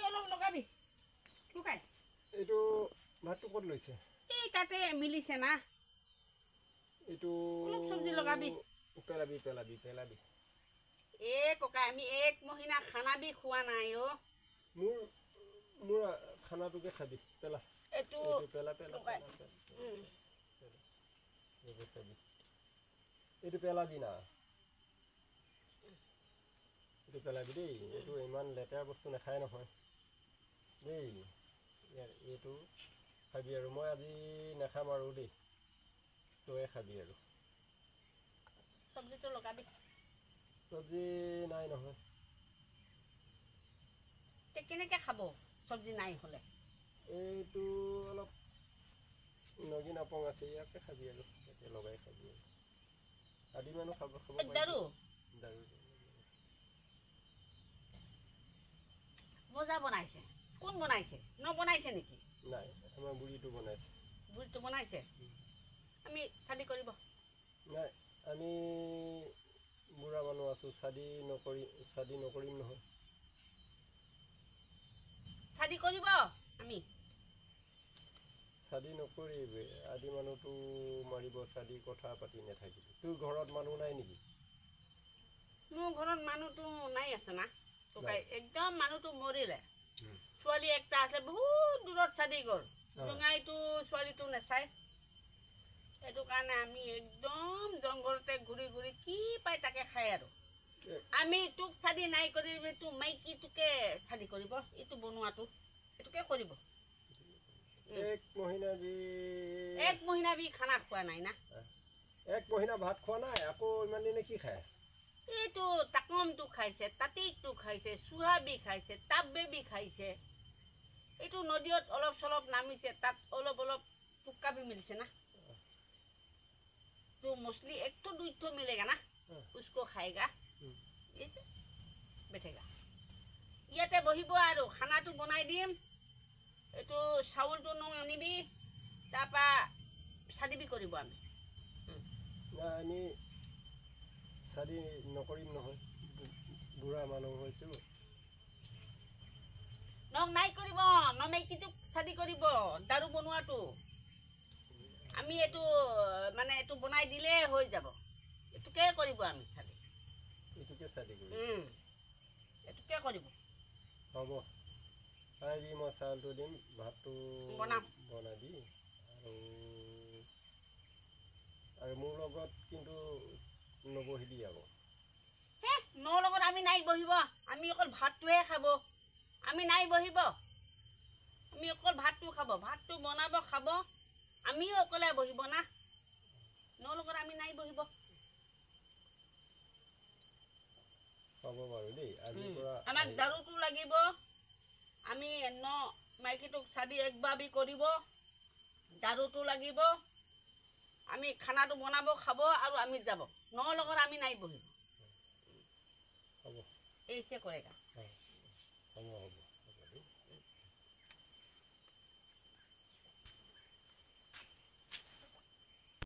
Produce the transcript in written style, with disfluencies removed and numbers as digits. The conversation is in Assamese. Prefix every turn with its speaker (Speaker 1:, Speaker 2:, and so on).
Speaker 1: অলপ লগাবি লুকাই
Speaker 2: এইটো ভাতটো ক'ত লৈছে
Speaker 1: এই তাতে মিলিছে না
Speaker 2: এইটো
Speaker 1: অলপ চব্জি লগাবি
Speaker 2: পেলাবি পেলাবি পেলাবি
Speaker 1: এ ককা আমি এক মহিনা খানা বি খোৱা নাই অ
Speaker 2: মোৰ মোৰ খানাটোকে খাবি পেলা
Speaker 1: এইটো
Speaker 2: পেলা পেলা এইটো পেলাবি না এইটো পেলাবি দেই এইটো ইমান লেতেৰা বস্তু নাখায় নহয় দেই এইটো খাবি আৰু মই আজি নাখাম আৰু দেই তয়ে খাবি আৰু
Speaker 1: চব্জিটো লগাবি
Speaker 2: চব্জি নাই নহয়
Speaker 1: কেনেকৈ খাব চব্জি নাই হ'লে
Speaker 2: এইটো অলপ নগি নাপং আছে ইয়াকে খাবি আৰু ইয়াকে লগাই খাবি আৰু আদি মানুহ খাব খাব
Speaker 1: দাৰু
Speaker 2: দাৰু
Speaker 1: মজা বনাইছে কোন বনাইছে নবনাইছে নেকি
Speaker 2: নাই আমাৰ বুঢ়ীটো বনাইছে
Speaker 1: বুঢ়ীটো বনাইছে আমি শাদী কৰিব
Speaker 2: নাই আমি বুঢ়া মানুহ আছোঁ শাদী নকৰিম নহয়
Speaker 1: শাদী কৰিব আমি
Speaker 2: শাদী নকৰিবি আদি মানুহটো মাৰিব শাদী কথা পাতি নাথাকিবি তোৰ ঘৰত মানুহ নাই নেকি
Speaker 1: মোৰ ঘৰত মানুহটো নাই আছে না ককাই একদম মানুহটো মৰিলে ছোৱালী একটা আছে বহুত দূৰত শাদী গ'ল ডঙাইটো ছোৱালীটো নাচায় সেইটো কাৰণে আমি একদম জংঘলতে ঘূৰি ঘূৰি কি পাই তাকে খাই আৰু আমি তোক শাদী নাই কৰিবি তো মাইকীটোকে শাদী কৰিব এইটো বনোৱাটো এইটোকে কৰিব এক মহিনা বি খানা খোৱা নাই না
Speaker 2: এক মহিনা ভাত খোৱা নাই আকৌ ইমান দিনে কি খাই আছে
Speaker 1: এইটো তাকমটো খাইছে তাতিকটো খাইছে চুহাবি খাইছে তাববেবি খাইছে এইটো নদীত অলপ চলপ নামিছে তাত অলপ অলপ টুকাবি মিলিছে না तो मछली एक तो दो तो मिलेगा ना उसको खाएगा बैठेगा ইয়াতে বহিব আৰু খানাটো বনাই দিম এটো চাউলটো ন আনিবি তাপা শাদী কৰিব আমি
Speaker 2: আমি শাদী নকৰিম নহয় বুঢ়া মানুহ হৈছো
Speaker 1: নক নাই কৰিব নমেই কিটো শাদী কৰিব দাৰু বনোৱাটো আমি এটো মানে এটো বনাই দিলে হৈ যাব এটোকে কৰিব আমি শাদী
Speaker 2: এটোকে শাদী কৰিব
Speaker 1: এটোকে কৰিব
Speaker 2: হ'ব আইবি মই চাউলটো দিম ভাতটো বনাবি আৰু মোৰ লগত কিন্তু নবহিবি আকৌ
Speaker 1: হে মোৰ লগত আমি নাই বহিব আমি অকল ভাতটোহে খাব আমি নাই বহিব আমি অকল ভাতটো খাব ভাতটো বনাব খাব আমিও অকলে বহিব না মোৰ লগত আমি নাই বহিব
Speaker 2: হ'ব বাৰু দেই আজি পৰা
Speaker 1: আমাক দাৰুটো লাগিব আমি ন মাইকীটোক শাদী একবাবি কৰিব দাৰুটো লাগিব আমি খানাটো বনাব খাব আৰু আমি যাব ন লগত আমি নাই বহিব
Speaker 2: হ'ব
Speaker 1: এইছে কৰেগা
Speaker 2: হ'ব